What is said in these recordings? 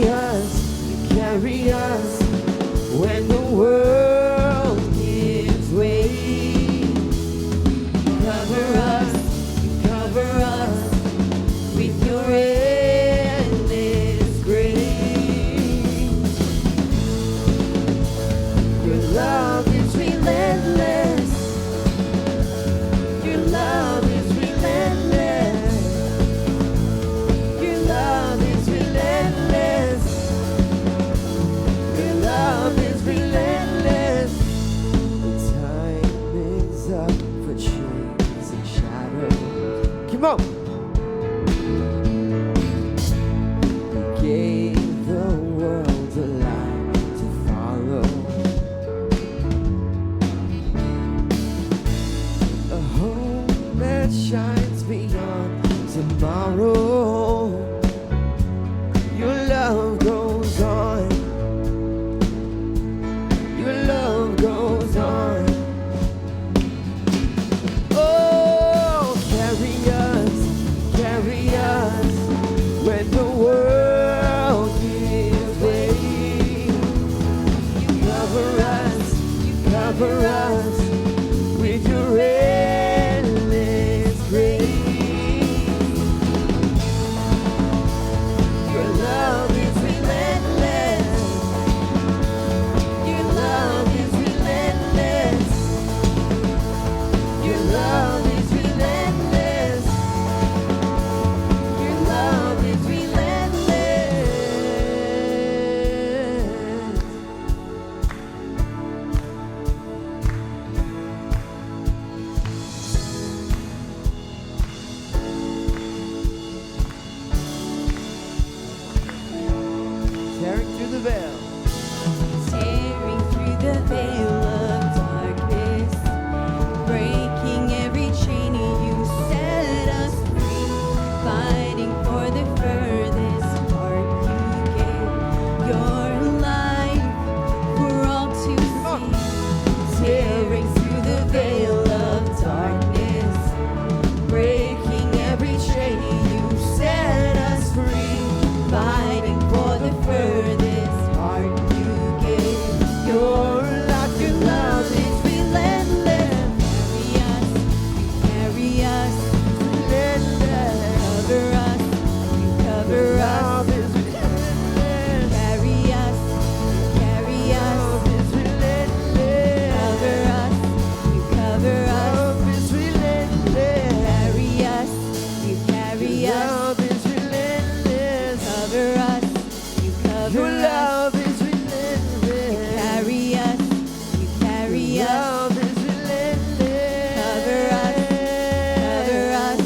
carry us when the world gives way. Cover us with your endless grace. Your love is relentless. Your love is relentless. Your love is relentless. Your love is relentless. The time is up for chains and shadows. Come on. You gave the world a light to follow, a hope that shines beyond tomorrow. Your love goes on. Your love goes on. Oh, carry us when the world gives way. You cover us with your endless grace. Your love is relentless. Your love is relentless. Your love is relentless. Your love is relentless. Tearing through the veil. Tearing through the veil of darkness, breaking every chain, you set us free. Fighting for the furthest part, you gave your life for all to see. Tearing through the veil of darkness, breaking every chain, you set us free. Fighting for the furthest part, you gave your life. Your love is relentless. Carry us, Relentless. cover us, you cover us. Love is relentless. Carry us, Love is relentless. cover us, you cover us. Love is relentless. Carry us, you carry us. Love is relentless. Cover us, you cover Your us. love is relentless. Carry us, you carry us. Love is relentless. Cover us, cover us.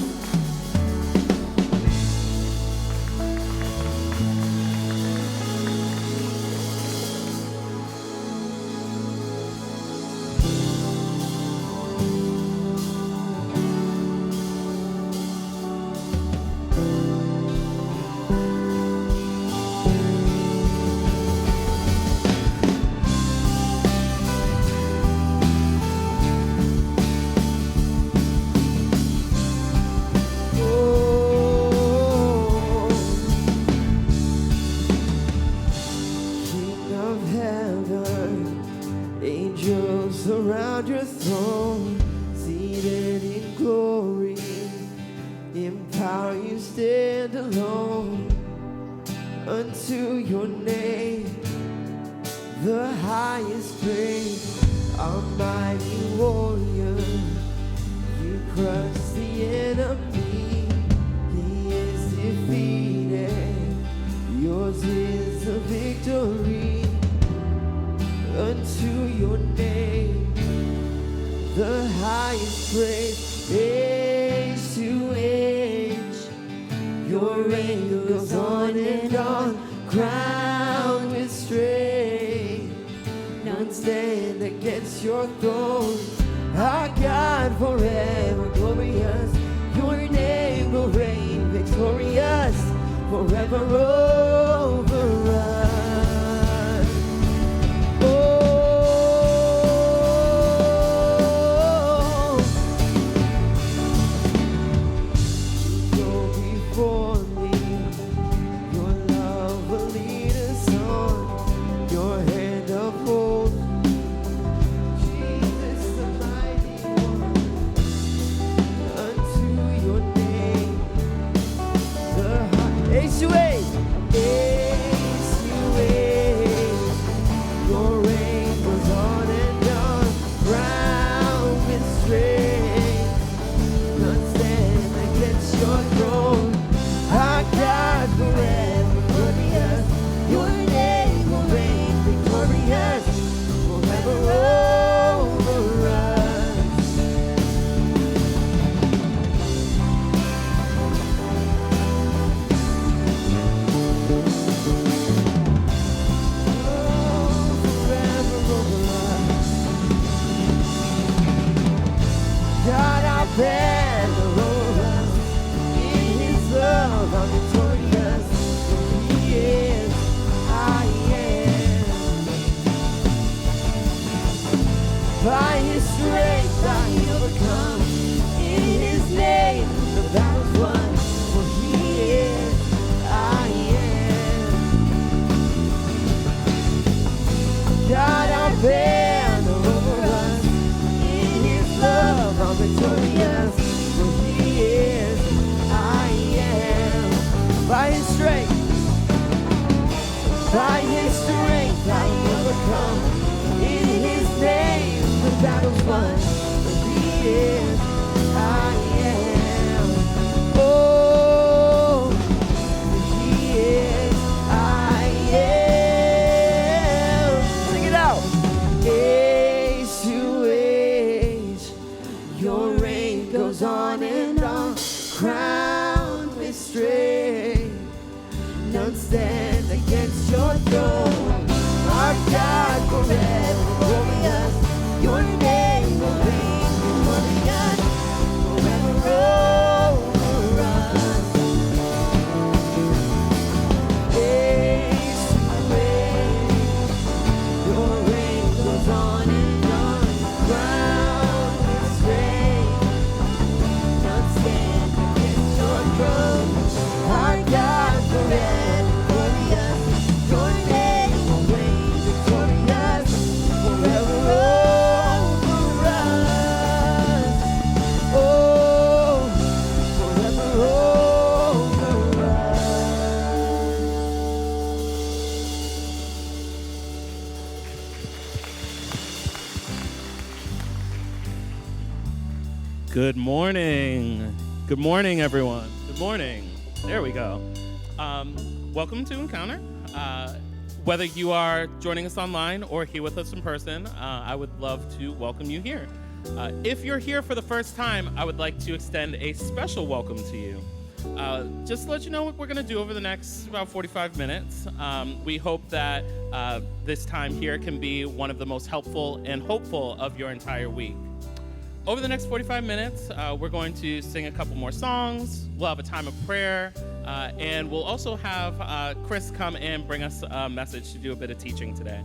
Oh, King of heaven, angels surround your throne, seated in glory. In power you stand alone. Unto your name, the highest praise. Almighty warrior, you crush the enemy. He is defeated. Yours is the victory. Unto your name, the highest praise. Age to age, your reign goes on and on, crowned with strength. None stand against your throne. Our God forever glorious. Your name will reign victorious forever over us. Oh, go before me. Your love will lead Your name will reign victorious forever over us. Oh, forever over us. God, our banner over us. In His love, I'm victorious. He is, I am. By His strength, I overcome. In His name, the battle's won. For He is, I am. God, our banner over us. In His love, I'm victorious. For He is, I am. By His strength, I overcome. In His name, the battle's won. For He is, I am. Oh, for He is, I am. Sing it out. Age to age, your reign goes on and on, crowned with strength. None stand against your throne. Our God forever glorious. Your name will reign victorious forever over us. Age to age, your reign goes on and on, crowned with strength. None stand against your throne. Our God forever glorious. Your name will reign victorious forever over us. Oh, forever over us. Good morning. Good morning, everyone. Good morning. There we go. Welcome to Encounter. Whether you are joining us online or here with us in person, I would love to welcome you here. If you're here for the first time, I would like to extend a special welcome to you. Just to let you know what we're going to do over the next about 45 minutes. We hope that this time here can be one of the most helpful and hopeful of your entire week. Over the next 45 minutes, we're going to sing a couple more songs. We'll have a time of prayer, and we'll also have Chris come and bring us a message to do a bit of teaching today.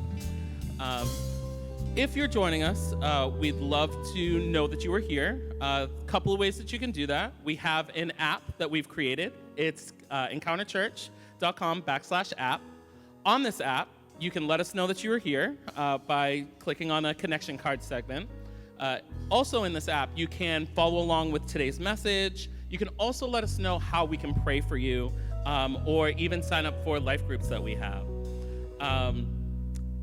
If you're joining us, we'd love to know that you are here. A couple of ways that you can do that. We have an app that we've created. It's encounterchurch.com/app. On this app, you can let us know that you are here by clicking on a connection card segment. Also in this app, you can follow along with today's message. You can also let us know how we can pray for you, or even sign up for life groups that we have.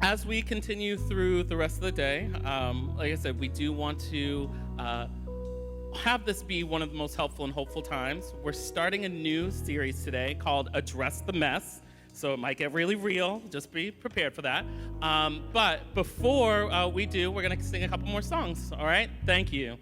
As we continue through the rest of the day, like I said, we do want to have this be one of the most helpful and hopeful times. We're starting a new series today called Address the Mess. So it might get really real. Just be prepared for that. But before we do, we're going to sing a couple more songs. All right? Thank you.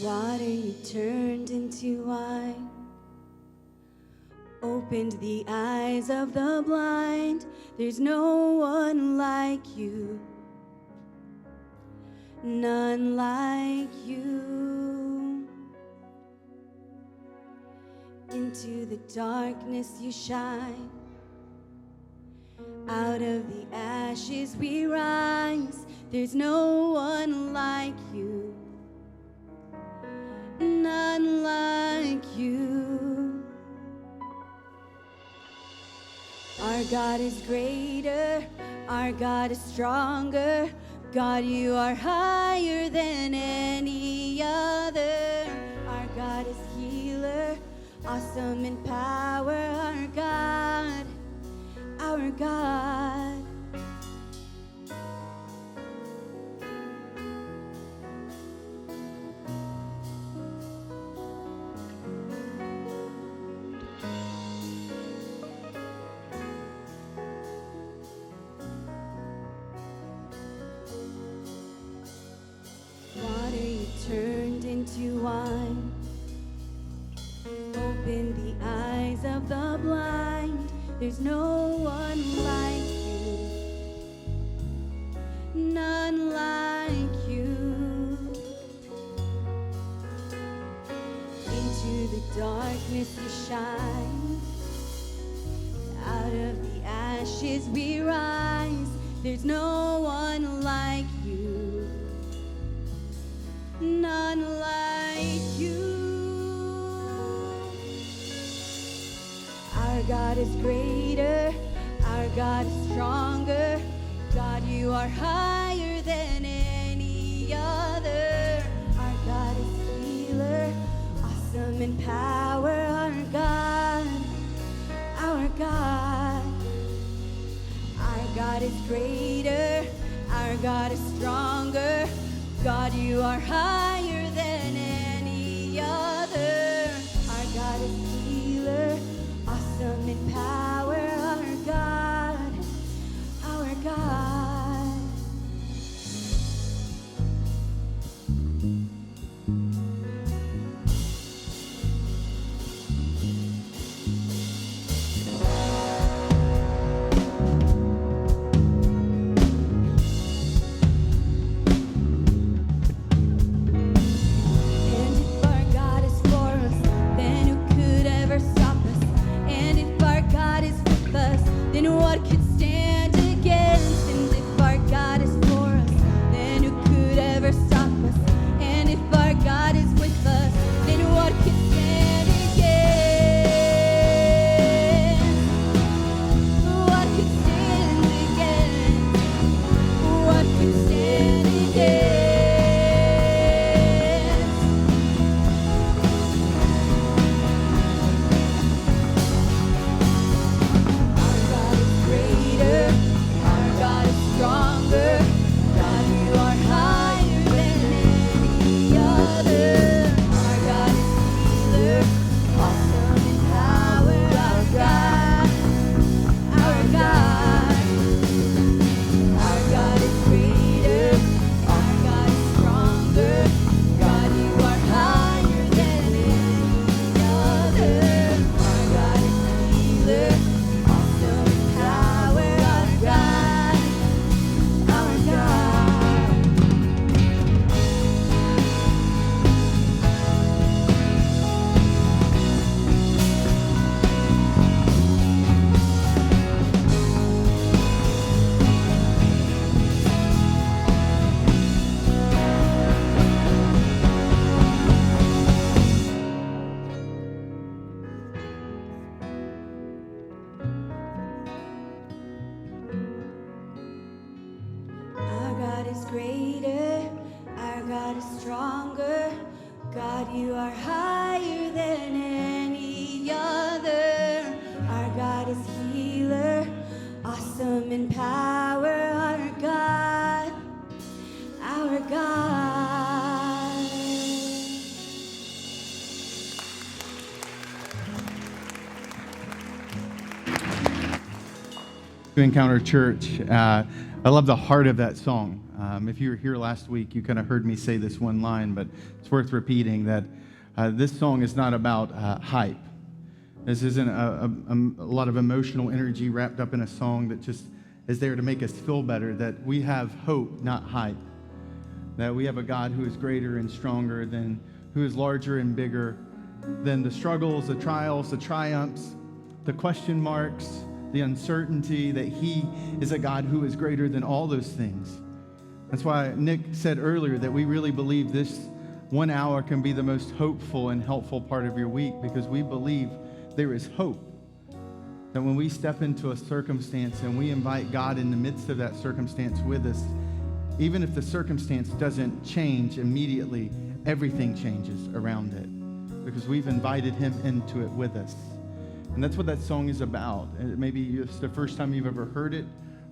Water you turned into wine, opened the eyes of the blind. There's no one like you, none like you. Into the darkness you shine, out of the ashes we rise. There's no one like you, none like you. Our God is greater, our God is stronger. God, you are higher than any other. Our God is healer, awesome in power. Our God, our God. Water you turned into wine. Open the eyes of the blind. There's no one like you, none like you. Into the darkness you shine. Out of the ashes we rise. There's no one like you, none like you. Our God is greater, our God is stronger. God, you are higher than any other. Our God is healer, awesome in power. Our God, our God. Our God is greater, our God is stronger. God, you are higher than any other. Our God is healer, awesome in power. Our God, our God. And if our God is for us, then who could ever stop us? And if our God is with us, then what could stand against? And if our God is for us, then who could ever stop us? And if our God is with us, then what could stand against? What could stand against? What could stand against? Our God is greater, our God is stronger. God, you are higher than any other. Our God is healer, awesome in power. Our God, our God. Our God is greater, our God is stronger. God, you are higher than any other. Our God is healer, awesome in power. Our God, our God. Our God is greater, our God is stronger. God, you are higher than any other. Our God is healer, awesome in power. Our God, our God. To Encounter Church. I love the heart of that song. If you were here last week, you kind of heard me say this one line, but it's worth repeating that this song is not about hype. This isn't a lot of emotional energy wrapped up in a song that just is there to make us feel better, that we have hope, not hype. That we have a God who is greater and stronger than, who is larger and bigger than the struggles, the trials, the triumphs, the question marks, the uncertainty, that he is a God who is greater than all those things. That's why Nick said earlier that we really believe this 1 hour can be the most hopeful and helpful part of your week, because we believe there is hope. That when we step into a circumstance and we invite God in the midst of that circumstance with us, even if the circumstance doesn't change immediately, everything changes around it because we've invited him into it with us. And that's what that song is about. And maybe it's the first time you've ever heard it.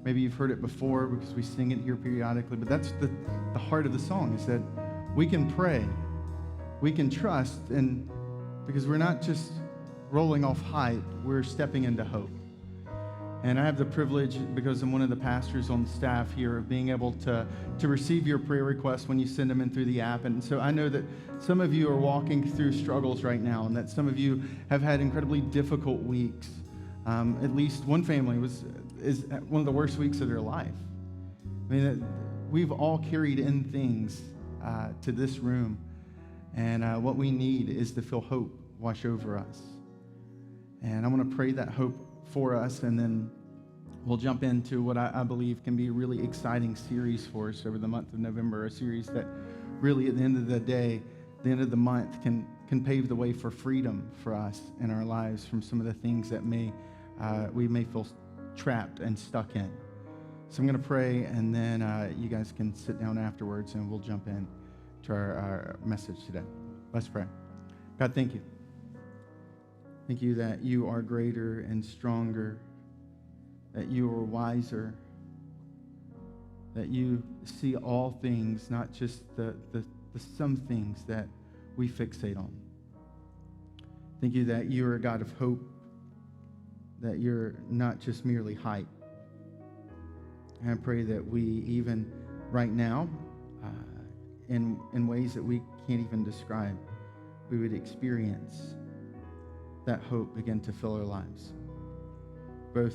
Maybe you've heard it before because we sing it here periodically. But that's the heart of the song, is that we can pray, we can trust, and because we're not just rolling off hype, we're stepping into hope. And I have the privilege, because I'm one of the pastors on staff here, of being able to receive your prayer requests when you send them in through the app. And so I know that some of you are walking through struggles right now, and that some of you have had incredibly difficult weeks. At least one family is one of the worst weeks of their life. I mean, we've all carried in things to this room, and what we need is to feel hope wash over us. And I want to pray that hope for us, and then we'll jump into what I believe can be a really exciting series for us over the month of November, a series that really at the end of the day, the end of the month, can pave the way for freedom for us in our lives from some of the things that we may feel trapped and stuck in. So I'm going to pray, and then you guys can sit down afterwards, and we'll jump in to our message today. Let's pray. God, thank you. Thank you that you are greater and stronger, that you are wiser, that you see all things, not just the some things that we fixate on. Thank you that you are a God of hope, that you're not just merely hype. And I pray that we, even right now, in ways that we can't even describe, we would experience that hope begin to fill our lives, both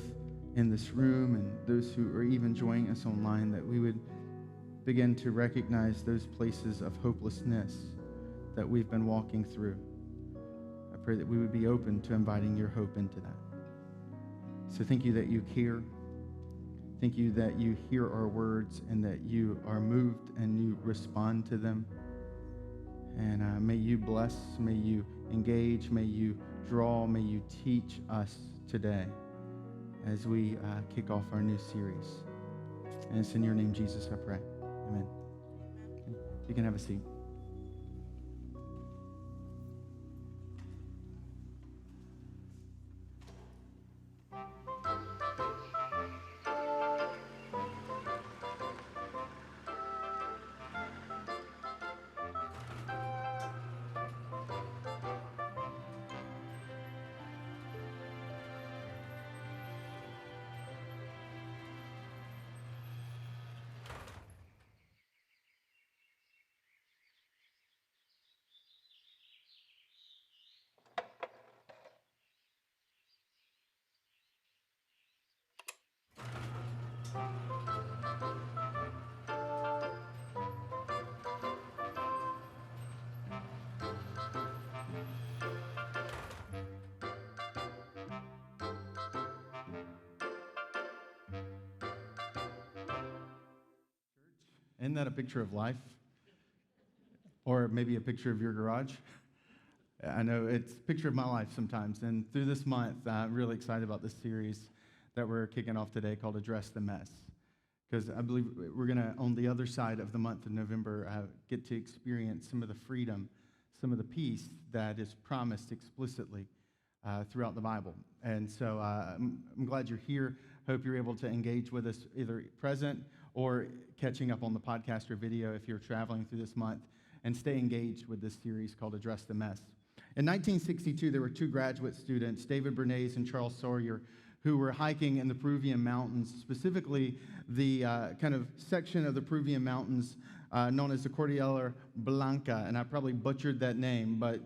in this room and those who are even joining us online, that we would begin to recognize those places of hopelessness that we've been walking through. I pray that we would be open to inviting your hope into that. So thank you that you care. Thank you that you hear our words and that you are moved and you respond to them. And may you bless, may you engage, may you draw, may you teach us today as we kick off our new series. And it's in your name, Jesus, I pray. Amen. You can have a seat. Isn't that a picture of life? Or maybe a picture of your garage? I know it's a picture of my life sometimes. And through this month, I'm really excited about this series that we're kicking off today called Address the Mess. Because I believe we're going to, on the other side of the month of November, get to experience some of the freedom, some of the peace that is promised explicitly throughout the Bible. And so I'm glad you're here. Hope you're able to engage with us either present or catching up on the podcast or video if you're traveling through this month, and stay engaged with this series called Address the Mess. In 1962, there were two graduate students, David Bernays and Charles Sawyer, who were hiking in the Peruvian mountains, specifically the kind of section of the Peruvian mountains known as the Cordillera Blanca. And I probably butchered that name, but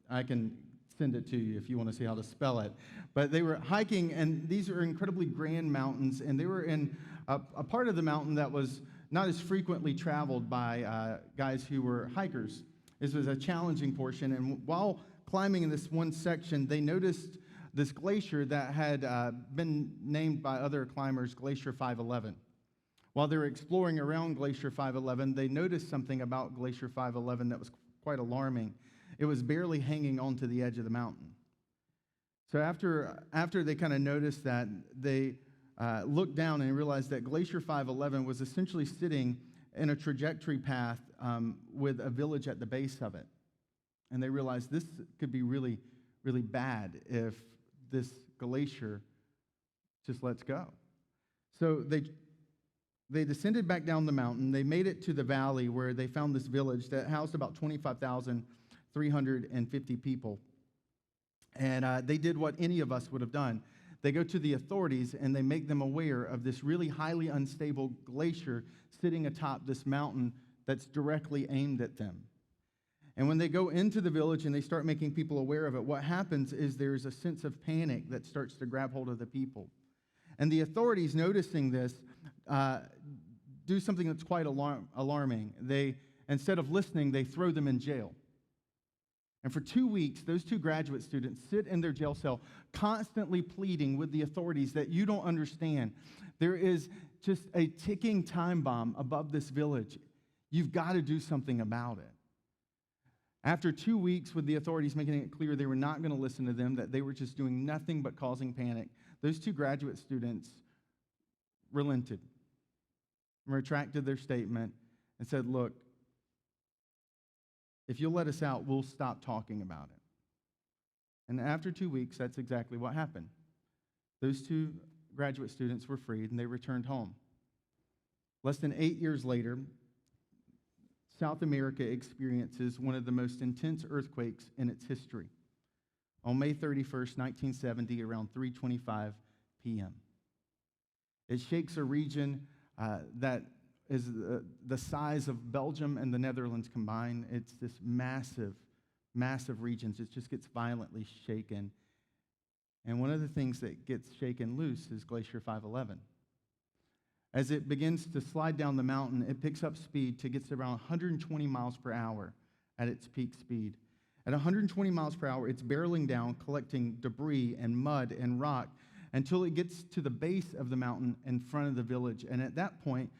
I can send it to you if you want to see how to spell it. But they were hiking, and these are incredibly grand mountains, and they were in a part of the mountain that was not as frequently traveled by guys who were hikers. This was a challenging portion, and while climbing in this one section, they noticed this glacier that had been named by other climbers Glacier 511. While they were exploring around Glacier 511, they noticed something about Glacier 511 that was quite alarming. It was barely hanging onto the edge of the mountain. So after they kind of noticed that, they looked down and realized that Glacier 511 was essentially sitting in a trajectory path with a village at the base of it. And they realized this could be really, really bad if this glacier just lets go. So they descended back down the mountain. They made it to the valley where they found this village that housed about 25,350 people. And they did what any of us would have done. They go to the authorities and they make them aware of this really highly unstable glacier sitting atop this mountain that's directly aimed at them. And when they go into the village and they start making people aware of it, what happens is there's a sense of panic that starts to grab hold of the people. And the authorities, noticing this, do something that's quite alarming. They, instead of listening, they throw them in jail. And for 2 weeks, those 2 graduate students sit in their jail cell, constantly pleading with the authorities that you don't understand. There is just a ticking time bomb above this village. You've got to do something about it. After 2 weeks with the authorities making it clear they were not going to listen to them, that they were just doing nothing but causing panic, those 2 graduate students relented, retracted their statement, and said, look, if you'll let us out, we'll stop talking about it. And after 2 weeks, that's exactly what happened. Those 2 graduate students were freed, and they returned home. Less than 8 years later, South America experiences one of the most intense earthquakes in its history. On May 31st, 1970, around 3:25 p.m. It shakes a region that is the size of Belgium and the Netherlands combined. It's this massive, massive regions. It just gets violently shaken. And one of the things that gets shaken loose is Glacier 511. As it begins to slide down the mountain, it picks up speed to get to around 120 miles per hour at its peak speed. At 120 miles per hour, it's barreling down, collecting debris and mud and rock until it gets to the base of the mountain in front of the village. And at that point,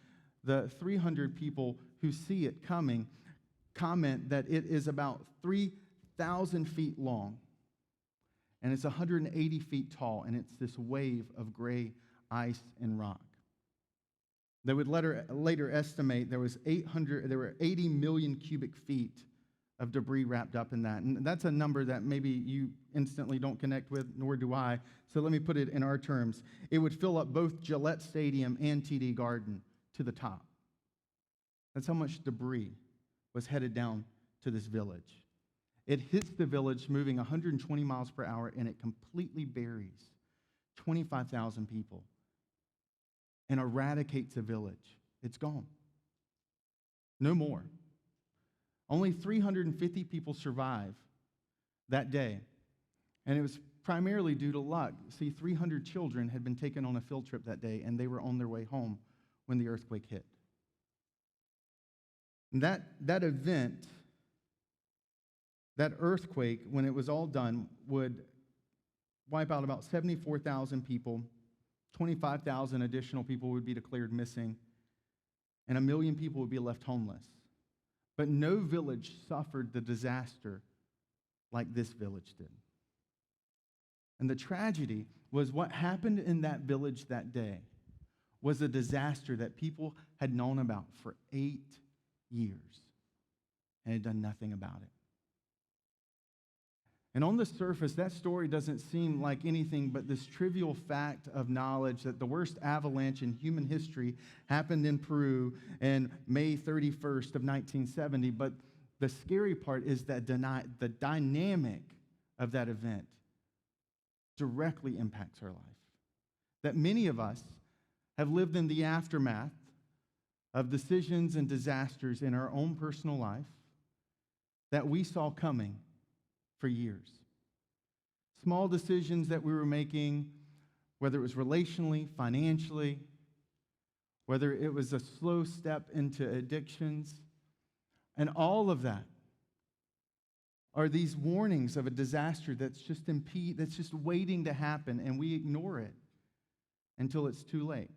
the 300 people who see it coming comment that it is about 3,000 feet long, and it's 180 feet tall, and it's this wave of gray ice and rock. They would later estimate there were 80 million cubic feet of debris wrapped up in that. And that's a number that maybe you instantly don't connect with, nor do I. So let me put it in our terms. It would fill up both Gillette Stadium and TD Garden to the top. That's how much debris was headed down to this village. It hits the village moving 120 miles per hour, and it completely buries 25,000 people and eradicates a village. It's gone. No more. Only 350 people survive that day, and it was primarily due to luck. See, 300 children had been taken on a field trip that day, and they were on their way home when the earthquake hit. And that event, that earthquake, when it was all done, would wipe out about 74,000 people. 25,000 additional people would be declared missing, and 1 million people would be left homeless. But no village suffered the disaster like this village did. And the tragedy was what happened in that village that day was a disaster that people had known about for 8 years and had done nothing about it. And on the surface, that story doesn't seem like anything but this trivial fact of knowledge that the worst avalanche in human history happened in Peru in May 31st of 1970. But the scary part is that the dynamic of that event directly impacts our life. That many of us have lived in the aftermath of decisions and disasters in our own personal life that we saw coming for years. Small decisions that we were making, whether it was relationally, financially, whether it was a slow step into addictions, and all of that are these warnings of a disaster that's just waiting to happen, and we ignore it until it's too late.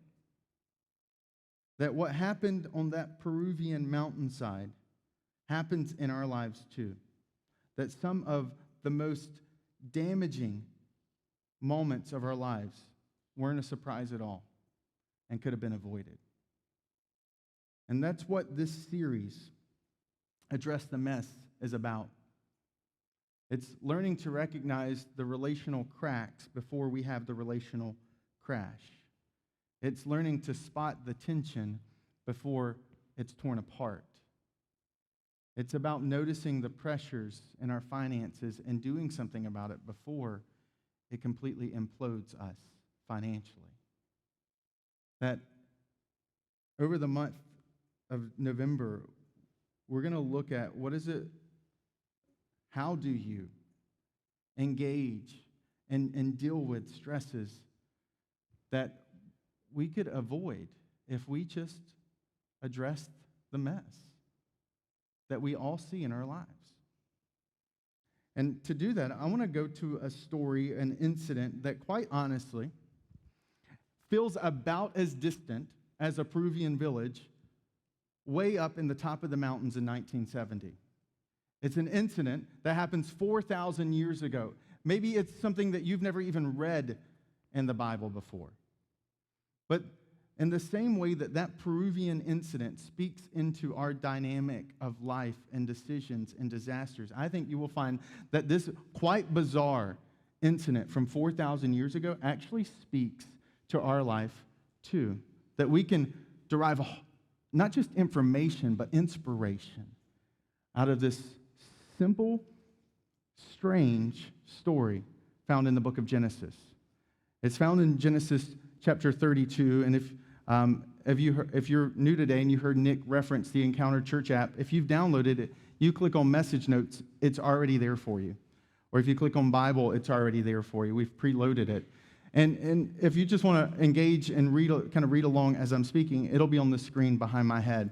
That what happened on that Peruvian mountainside happens in our lives too. That some of the most damaging moments of our lives weren't a surprise at all and could have been avoided. And that's what this series, Address the Mess, is about. It's learning to recognize the relational cracks before we have the relational crash. It's learning to spot the tension before it's torn apart. It's about noticing the pressures in our finances and doing something about it before it completely implodes us financially. That over the month of November, we're going to look at how do you engage and deal with stresses that we could avoid if we just addressed the mess that we all see in our lives. And to do that, I want to go to a story, an incident that quite honestly feels about as distant as a Peruvian village way up in the top of the mountains in 1970. It's an incident that happens 4,000 years ago. Maybe it's something that you've never even read in the Bible before. But in the same way that Peruvian incident speaks into our dynamic of life and decisions and disasters, I think you will find that this quite bizarre incident from 4,000 years ago actually speaks to our life too. That we can derive not just information, but inspiration out of this simple, strange story found in the book of Genesis. It's found in Genesis chapter 32, and if you're new today and you heard Nick reference the Encounter Church app, if you've downloaded it, you click on Message Notes, it's already there for you. Or if you click on Bible, it's already there for you. We've preloaded it. And if you just want to engage and kind of read along as I'm speaking, it'll be on the screen behind my head.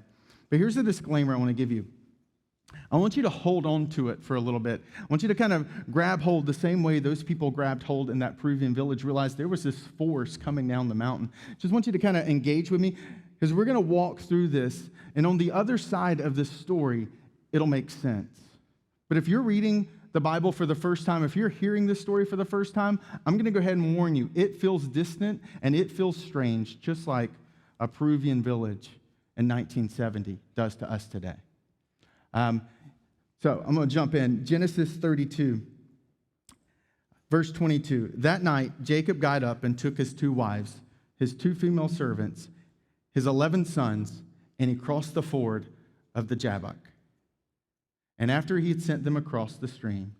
But here's the disclaimer I want to give you. I want you to hold on to it for a little bit. I want you to kind of grab hold the same way those people grabbed hold in that Peruvian village, realized there was this force coming down the mountain. Just want you to kind of engage with me because we're going to walk through this, and on the other side of this story, it'll make sense. But if you're reading the Bible for the first time, if you're hearing this story for the first time, I'm going to go ahead and warn you, it feels distant and it feels strange, just like a Peruvian village in 1970 does to us today. So I'm going to jump in. Genesis 32, verse 22. That night, Jacob got up and took his 2 wives, his 2 female servants, his 11 sons, and he crossed the ford of the Jabbok. And after he had sent them across the stream,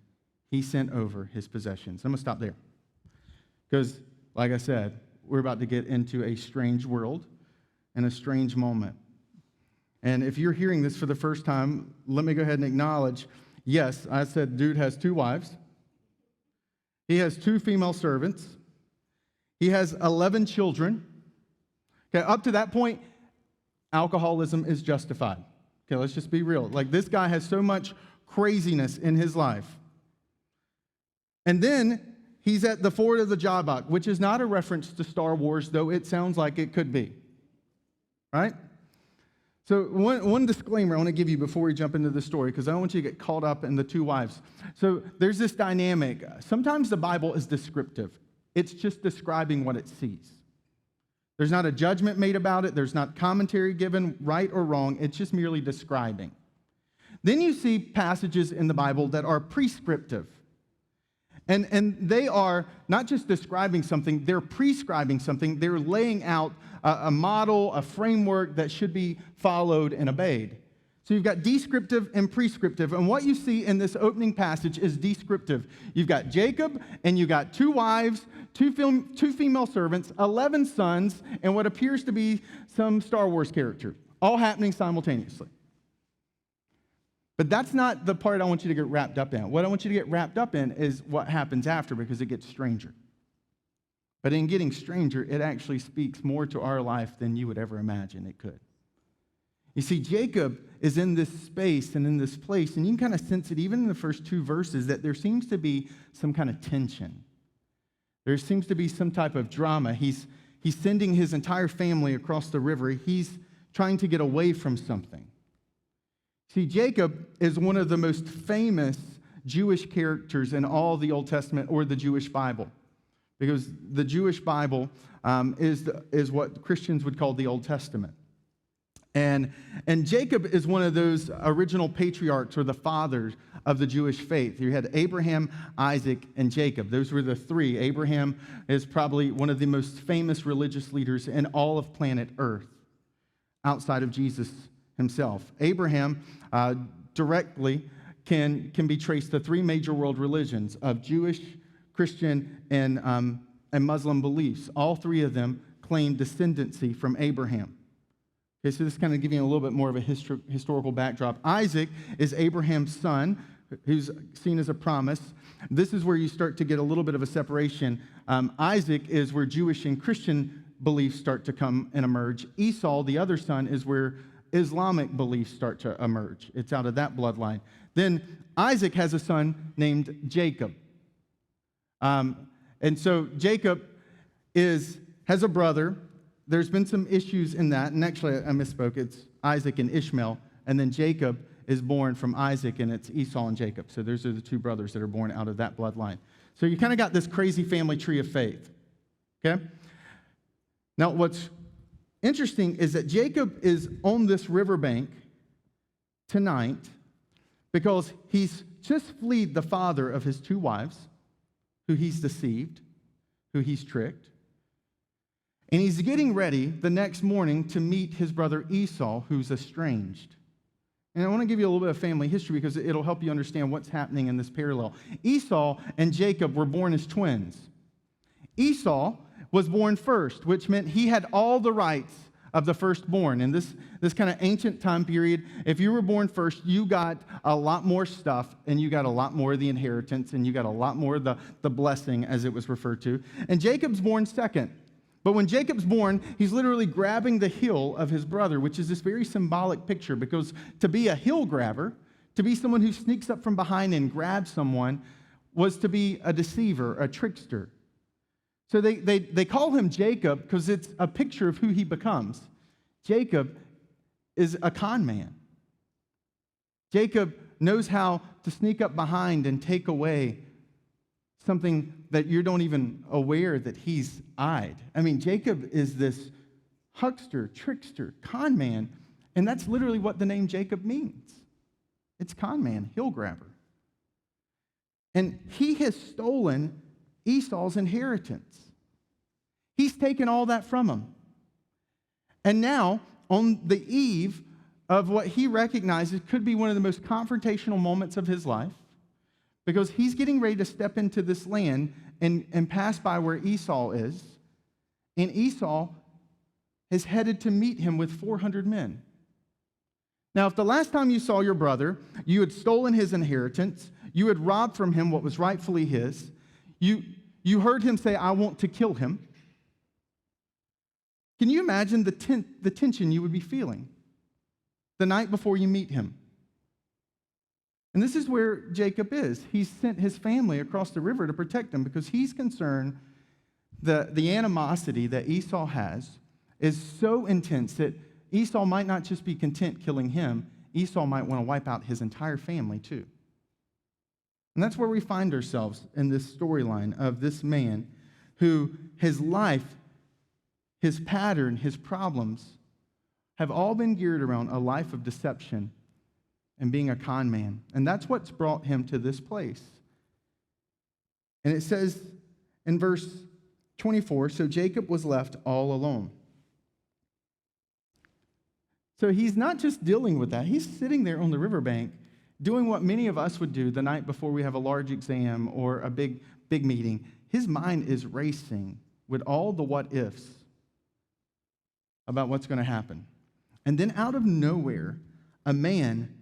he sent over his possessions. I'm going to stop there. Because, like I said, we're about to get into a strange world and a strange moment. And if you're hearing this for the first time, let me go ahead and acknowledge, yes, I said dude has 2 wives. He has 2 female servants. He has 11 children. Okay, up to that point, alcoholism is justified. Okay, let's just be real. Like, this guy has so much craziness in his life. And then he's at the ford of the Jabbok, which is not a reference to Star Wars, though it sounds like it could be. Right? So one disclaimer I want to give you before we jump into the story, because I don't want you to get caught up in the 2 wives. So there's this dynamic. Sometimes the Bible is descriptive. It's just describing what it sees. There's not a judgment made about it. There's not commentary given, right or wrong. It's just merely describing. Then you see passages in the Bible that are prescriptive. And they are not just describing something, they're prescribing something. They're laying out a model, a framework that should be followed and obeyed. So you've got descriptive and prescriptive. And what you see in this opening passage is descriptive. You've got Jacob, and you've got 2 wives, 2 female servants, 11 sons, and what appears to be some Star Wars character, all happening simultaneously. But that's not the part I want you to get wrapped up in. What I want you to get wrapped up in is what happens after, because it gets stranger. But in getting stranger, it actually speaks more to our life than you would ever imagine it could. You see, Jacob is in this space and in this place, and you can kind of sense it even in the first 2 verses that there seems to be some kind of tension. There seems to be some type of drama. He's sending his entire family across the river. He's trying to get away from something. See, Jacob is one of the most famous Jewish characters in all the Old Testament or the Jewish Bible, because the Jewish Bible is what Christians would call the Old Testament. And Jacob is one of those original patriarchs or the fathers of the Jewish faith. You had Abraham, Isaac, and Jacob. Those were the three. Abraham is probably one of the most famous religious leaders in all of planet Earth, outside of Jesus himself. Abraham directly can be traced to three major world religions of Jewish, Christian, and Muslim beliefs. All three of them claim descendancy from Abraham. Okay, so this is kind of giving you a little bit more of a historical backdrop. Isaac is Abraham's son, who's seen as a promise. This is where you start to get a little bit of a separation. Isaac is where Jewish and Christian beliefs start to come and emerge. Esau, the other son, is where Islamic beliefs start to emerge. It's out of that bloodline. Then Isaac has a son named Jacob. And so Jacob has a brother. There's been some issues in that, and actually I misspoke. It's Isaac and Ishmael, and then Jacob is born from Isaac, and it's Esau and Jacob. So those are the two brothers that are born out of that bloodline. So you kind of got this crazy family tree of faith, okay? Now what's interesting is that Jacob is on this riverbank tonight because he's just fleed the father of his two wives, who he's deceived, who he's tricked. And he's getting ready the next morning to meet his brother Esau, who's estranged. And I want to give you a little bit of family history because it'll help you understand what's happening in this parallel. Esau and Jacob were born as twins. Esau was born first, which meant he had all the rights of the firstborn. In this kind of ancient time period, if you were born first, you got a lot more stuff, and you got a lot more of the inheritance, and you got a lot more of the blessing, as it was referred to. And Jacob's born second. But when Jacob's born, he's literally grabbing the heel of his brother, which is this very symbolic picture, because to be a heel grabber, to be someone who sneaks up from behind and grabs someone, was to be a deceiver, a trickster. So they call him Jacob because it's a picture of who he becomes. Jacob is a con man. Jacob knows how to sneak up behind and take away something that you don't even aware that he's eyed. I mean, Jacob is this huckster, trickster, con man, and that's literally what the name Jacob means. It's con man, heel grabber. And he has stolen Esau's inheritance. He's taken all that from him. And now, on the eve of what he recognizes could be one of the most confrontational moments of his life, because he's getting ready to step into this land and pass by where Esau is, and Esau is headed to meet him with 400 men. Now, if the last time you saw your brother, you had stolen his inheritance, you had robbed from him what was rightfully his, you heard him say, "I want to kill him," can you imagine the tension you would be feeling the night before you meet him? And this is where Jacob is. He's sent his family across the river to protect him because he's concerned the animosity that Esau has is so intense that Esau might not just be content killing him, Esau might want to wipe out his entire family too. And that's where we find ourselves in this storyline of this man who his life, his pattern, his problems have all been geared around a life of deception and being a con man. And that's what's brought him to this place. And it says in verse 24, so Jacob was left all alone. So he's not just dealing with that. He's sitting there on the riverbank doing what many of us would do the night before we have a large exam or a big meeting. His mind is racing with all the what ifs about what's going to happen. And then out of nowhere, a man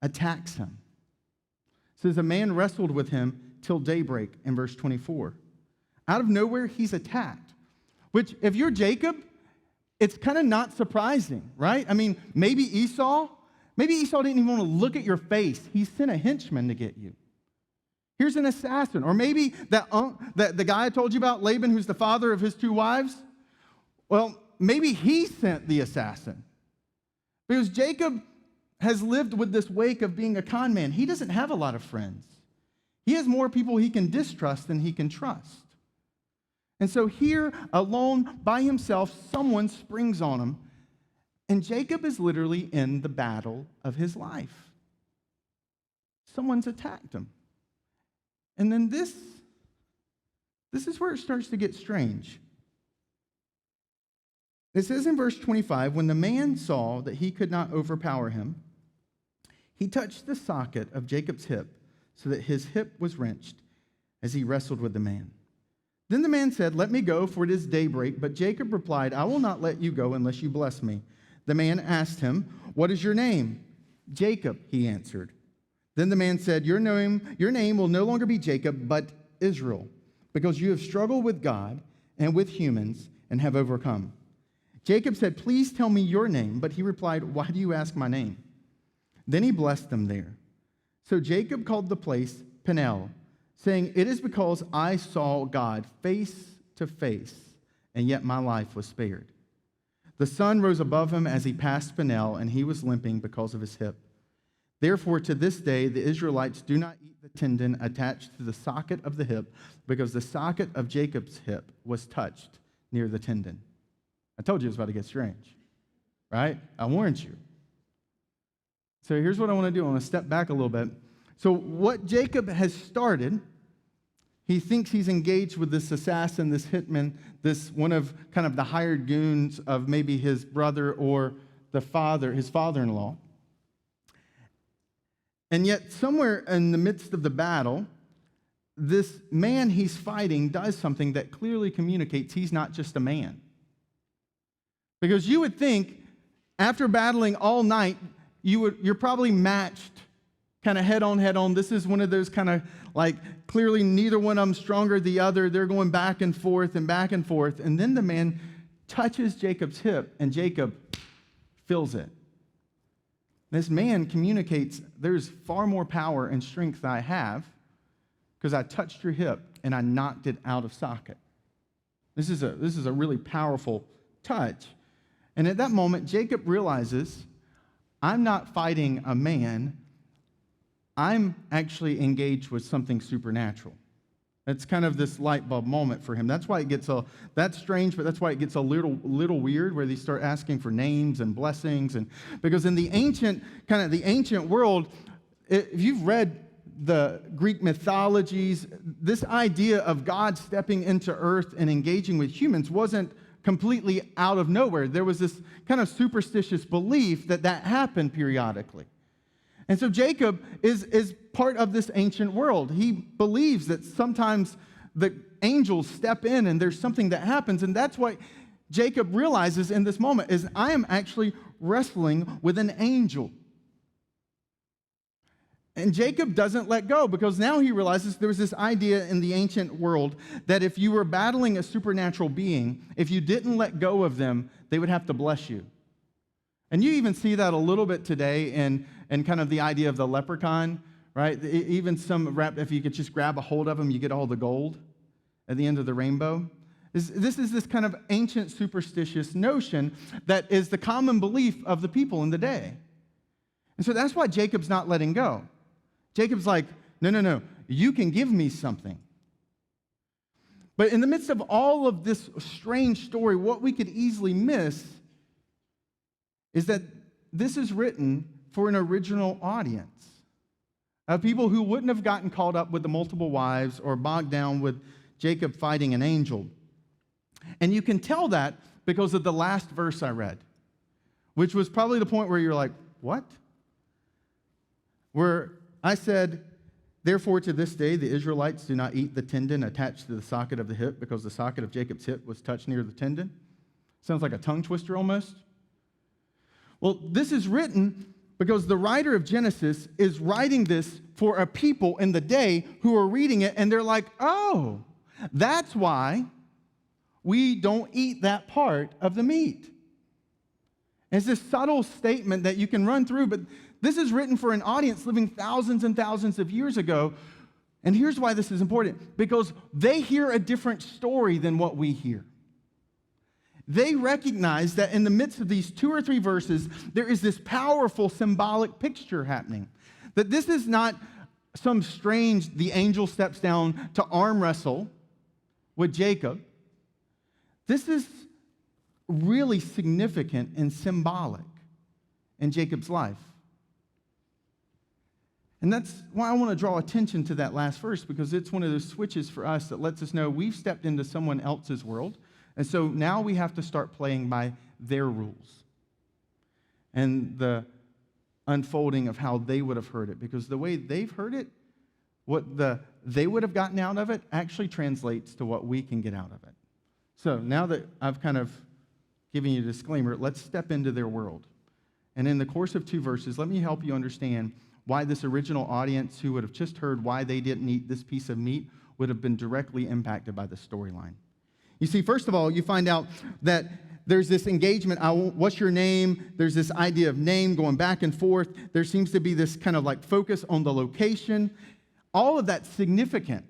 attacks him. It says a man wrestled with him till daybreak in verse 24. Out of nowhere, he's attacked. Which, if you're Jacob, it's kind of not surprising, right? I mean, maybe Esau didn't even want to look at your face. He sent a henchman to get you. Here's an assassin. Or maybe the guy I told you about, Laban, who's the father of his two wives. Well, maybe he sent the assassin. Because Jacob has lived with this wake of being a con man. He doesn't have a lot of friends. He has more people he can distrust than he can trust. And so here, alone, by himself, someone springs on him And Jacob is literally in the battle of his life. Someone's attacked him. And then this is where it starts to get strange. It says in verse 25, when the man saw that he could not overpower him, he touched the socket of Jacob's hip so that his hip was wrenched as he wrestled with the man. Then the man said, let me go, for it is daybreak. But Jacob replied, I will not let you go unless you bless me. The man asked him, what is your name? Jacob, he answered. Then the man said, your name will no longer be Jacob, but Israel, because you have struggled with God and with humans and have overcome. Jacob said, please tell me your name. But he replied, why do you ask my name? Then he blessed them there. So Jacob called the place Peniel, saying, it is because I saw God face to face, and yet my life was spared. The sun rose above him as he passed Peniel, and he was limping because of his hip. Therefore, to this day, the Israelites do not eat the tendon attached to the socket of the hip, because the socket of Jacob's hip was touched near the tendon. I told you it was about to get strange, right? I warned you. So here's what I want to do. I want to step back a little bit. So what Jacob has started, he thinks he's engaged with this assassin, this hitman, this one of kind of the hired goons of maybe his brother or his father-in-law. And yet somewhere in the midst of the battle, this man he's fighting does something that clearly communicates he's not just a man. Because you would think after battling all night, you're probably matched kind of head on. This is one of those kind of like clearly neither one of them stronger than the other. They're going back and forth. And then the man touches Jacob's hip and Jacob feels it. This man communicates there's far more power and strength I have because I touched your hip and I knocked it out of socket. This is a really powerful touch. And at that moment, Jacob realizes, I'm not fighting a man. I'm actually engaged with something supernatural. It's kind of this light bulb moment for him. That's why it gets that's strange, but that's why it gets a little weird where they start asking for names and blessings. And because in the ancient world, if you've read the Greek mythologies, this idea of God stepping into earth and engaging with humans wasn't completely out of nowhere. There was this kind of superstitious belief that happened periodically. And so Jacob is part of this ancient world. He believes that sometimes the angels step in and there's something that happens. And that's what Jacob realizes in this moment is I am actually wrestling with an angel. And Jacob doesn't let go because now he realizes there was this idea in the ancient world that if you were battling a supernatural being, if you didn't let go of them, they would have to bless you. And you even see that a little bit today in kind of the idea of the leprechaun, right? Even some rap, if you could just grab a hold of them, you get all the gold at the end of the rainbow. This is this kind of ancient superstitious notion that is the common belief of the people in the day. And so that's why Jacob's not letting go. Jacob's like, no, you can give me something. But in the midst of all of this strange story, what we could easily miss is that this is written for an original audience of people who wouldn't have gotten caught up with the multiple wives or bogged down with Jacob fighting an angel. And you can tell that because of the last verse I read, which was probably the point where you're like, what? Where I said, therefore to this day the Israelites do not eat the tendon attached to the socket of the hip because the socket of Jacob's hip was touched near the tendon. Sounds like a tongue twister almost. Well, this is written because the writer of Genesis is writing this for a people in the day who are reading it and they're like, oh, that's why we don't eat that part of the meat. And it's this subtle statement that you can run through, but this is written for an audience living thousands and thousands of years ago. And here's why this is important. Because they hear a different story than what we hear. They recognize that in the midst of these 2 or 3 verses, there is this powerful symbolic picture happening. That this is not some strange, the angel steps down to arm wrestle with Jacob. This is really significant and symbolic in Jacob's life. And that's why I want to draw attention to that last verse, because it's one of those switches for us that lets us know we've stepped into someone else's world. And so now we have to start playing by their rules and the unfolding of how they would have heard it. Because the way they've heard it, what they would have gotten out of it actually translates to what we can get out of it. So now that I've kind of given you a disclaimer, let's step into their world. And in the course of 2 verses, let me help you understand why this original audience who would have just heard why they didn't eat this piece of meat would have been directly impacted by the storyline. You see, first of all, you find out that there's this engagement. What's your name? There's this idea of name going back and forth. There seems to be this kind of like focus on the location. All of that's significant.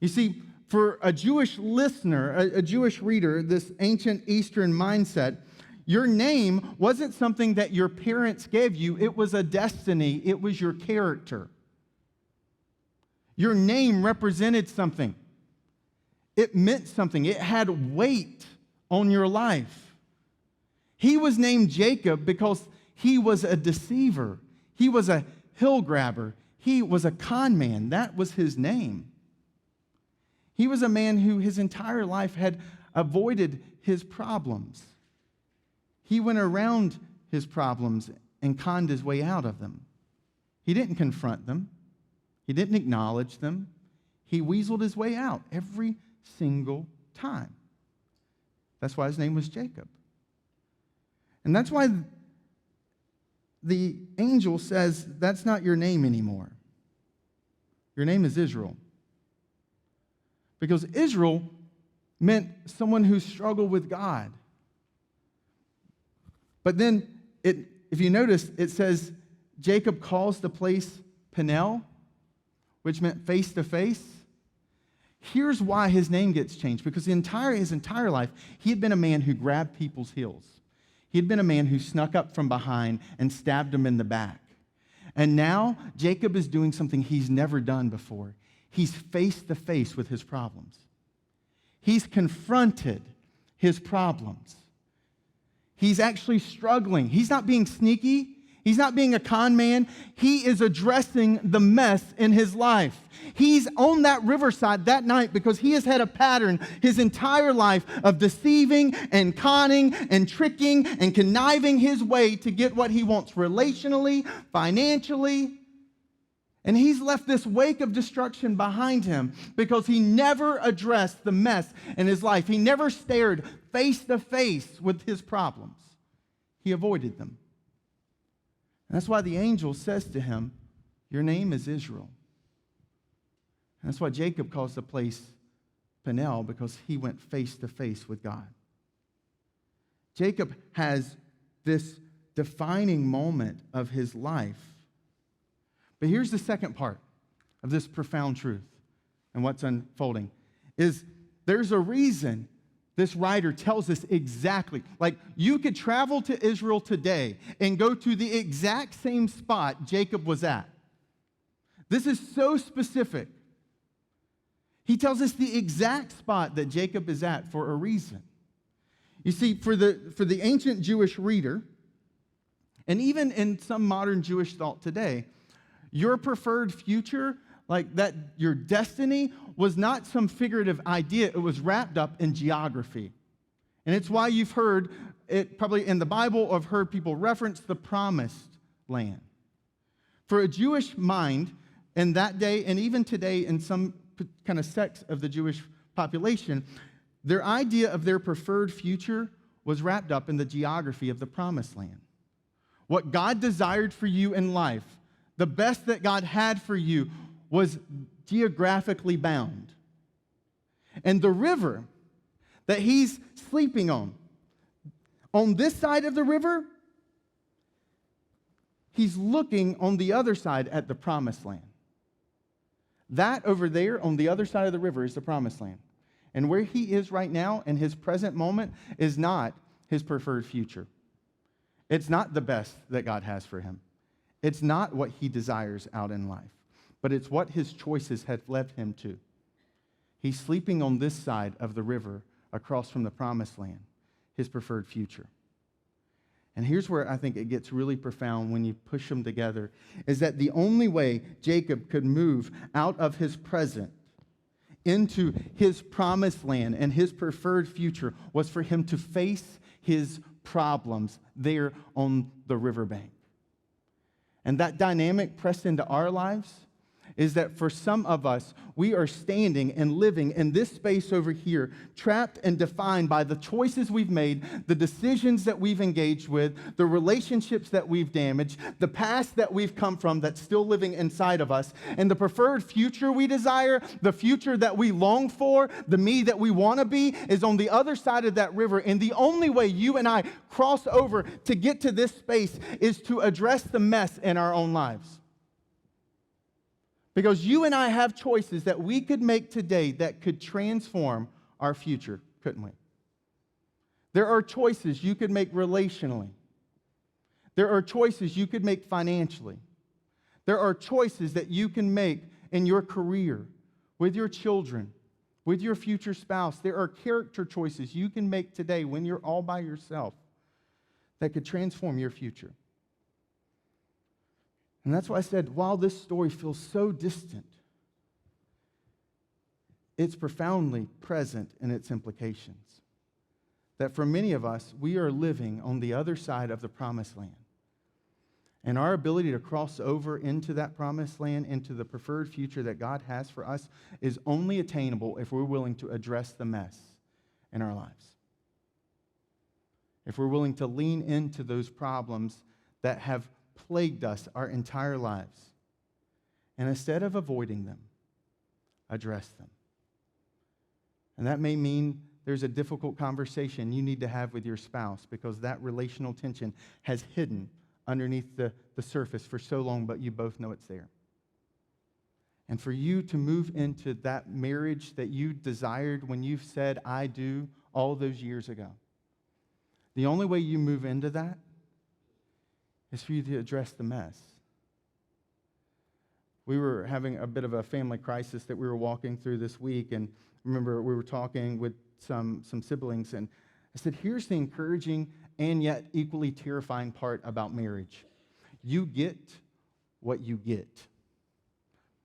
You see, for a Jewish listener, a Jewish reader, this ancient Eastern mindset, your name wasn't something that your parents gave you. It was a destiny. It was your character. Your name represented something. It meant something. It had weight on your life. He was named Jacob because he was a deceiver. He was a hill grabber. He was a con man. That was his name. He was a man who his entire life had avoided his problems. He went around his problems and conned his way out of them. He didn't confront them. He didn't acknowledge them. He weaseled his way out every single time. That's why his name was Jacob. And that's why the angel says, that's not your name anymore. Your name is Israel. Because Israel meant someone who struggled with God. But then, if you notice, it says Jacob calls the place Peniel, which meant face to face. Here's why his name gets changed. Because his entire life, he had been a man who grabbed people's heels. He had been a man who snuck up from behind and stabbed them in the back. And now, Jacob is doing something he's never done before. He's face to face with his problems. He's confronted his problems. He's actually struggling. He's not being sneaky. He's not being a con man. He is addressing the mess in his life. He's on that riverside that night because he has had a pattern his entire life of deceiving and conning and tricking and conniving his way to get what he wants relationally, financially. And he's left this wake of destruction behind him because he never addressed the mess in his life. He never stared face to face with his problems. He avoided them. And that's why the angel says to him, your name is Israel. And that's why Jacob calls the place Peniel, because he went face to face with God. Jacob has this defining moment of his life. But here's the second part of this profound truth and what's unfolding is there's a reason this writer tells us exactly. Like, you could travel to Israel today and go to the exact same spot Jacob was at. This is so specific. He tells us the exact spot that Jacob is at for a reason. You see, for the ancient Jewish reader, and even in some modern Jewish thought today, your preferred future, like that, your destiny, was not some figurative idea. It was wrapped up in geography. And it's why you've heard it probably in the Bible, or have heard people reference the promised land. For a Jewish mind in that day, and even today in some kind of sects of the Jewish population, their idea of their preferred future was wrapped up in the geography of the promised land. What God desired for you in life, the best that God had for you, was geographically bound. And the river that he's sleeping on this side of the river, he's looking on the other side at the promised land. That over there on the other side of the river is the promised land. And where he is right now in his present moment is not his preferred future. It's not the best that God has for him. It's not what he desires out in life, but it's what his choices have led him to. He's sleeping on this side of the river across from the promised land his preferred future. And here's where I think it gets really profound when you push them together, is that the only way Jacob could move out of his present into his promised land and his preferred future was for him to face his problems there on the riverbank. And that dynamic pressed into our lives is that for some of us, we are standing and living in this space over here, trapped and defined by the choices we've made, the decisions that we've engaged with, the relationships that we've damaged, the past that we've come from that's still living inside of us, and the preferred future we desire, the future that we long for, the me that we want to be, is on the other side of that river. And the only way you and I cross over to get to this space is to address the mess in our own lives. Because you and I have choices that we could make today that could transform our future, couldn't we? There are choices you could make relationally. There are choices you could make financially. There are choices that you can make in your career, with your children, with your future spouse. There are character choices you can make today when you're all by yourself that could transform your future. And that's why I said, while this story feels so distant, it's profoundly present in its implications. That for many of us, we are living on the other side of the promised land. And our ability to cross over into that promised land, into the preferred future that God has for us, is only attainable if we're willing to address the mess in our lives. If we're willing to lean into those problems that have plagued us our entire lives, and instead of avoiding them, address them. And that may mean there's a difficult conversation you need to have with your spouse because that relational tension has hidden underneath the surface for so long, but you both know it's there. And for you to move into that marriage that you desired when you said, I do, all those years ago, the only way you move into that is for you to address the mess. We were having a bit of a family crisis that we were walking through this week, and remember we were talking with some siblings, and I said, here's the encouraging and yet equally terrifying part about marriage. You get what you get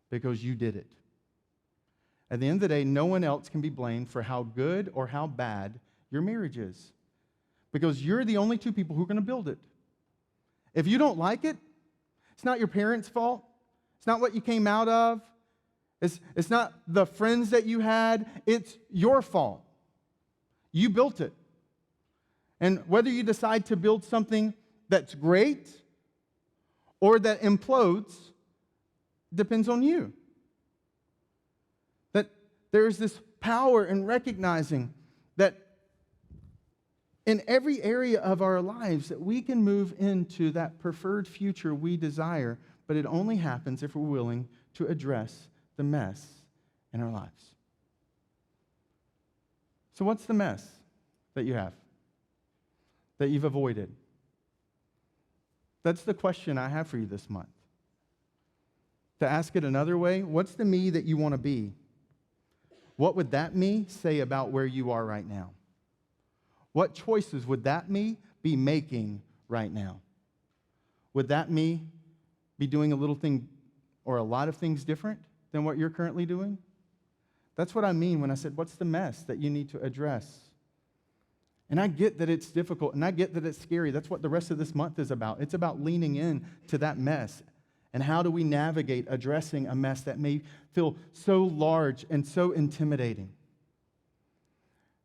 because you did it. At the end of the day, no one else can be blamed for how good or how bad your marriage is because you're the only two people who are going to build it. If you don't like it, it's not your parents' fault. It's not what you came out of. It's not the friends that you had. It's your fault. You built it. And whether you decide to build something that's great or that implodes depends on you. That there's this power in recognizing that in every area of our lives that we can move into that preferred future we desire, but it only happens if we're willing to address the mess in our lives. So what's the mess that you have, that you've avoided? That's the question I have for you this month. To ask it another way, what's the me that you want to be? What would that me say about where you are right now? What choices would that me be making right now? Would that me be doing a little thing or a lot of things different than what you're currently doing? That's what I mean when I said, what's the mess that you need to address? And I get that it's difficult, and I get that it's scary. That's what the rest of this month is about. It's about leaning in to that mess. And how do we navigate addressing a mess that may feel so large and so intimidating?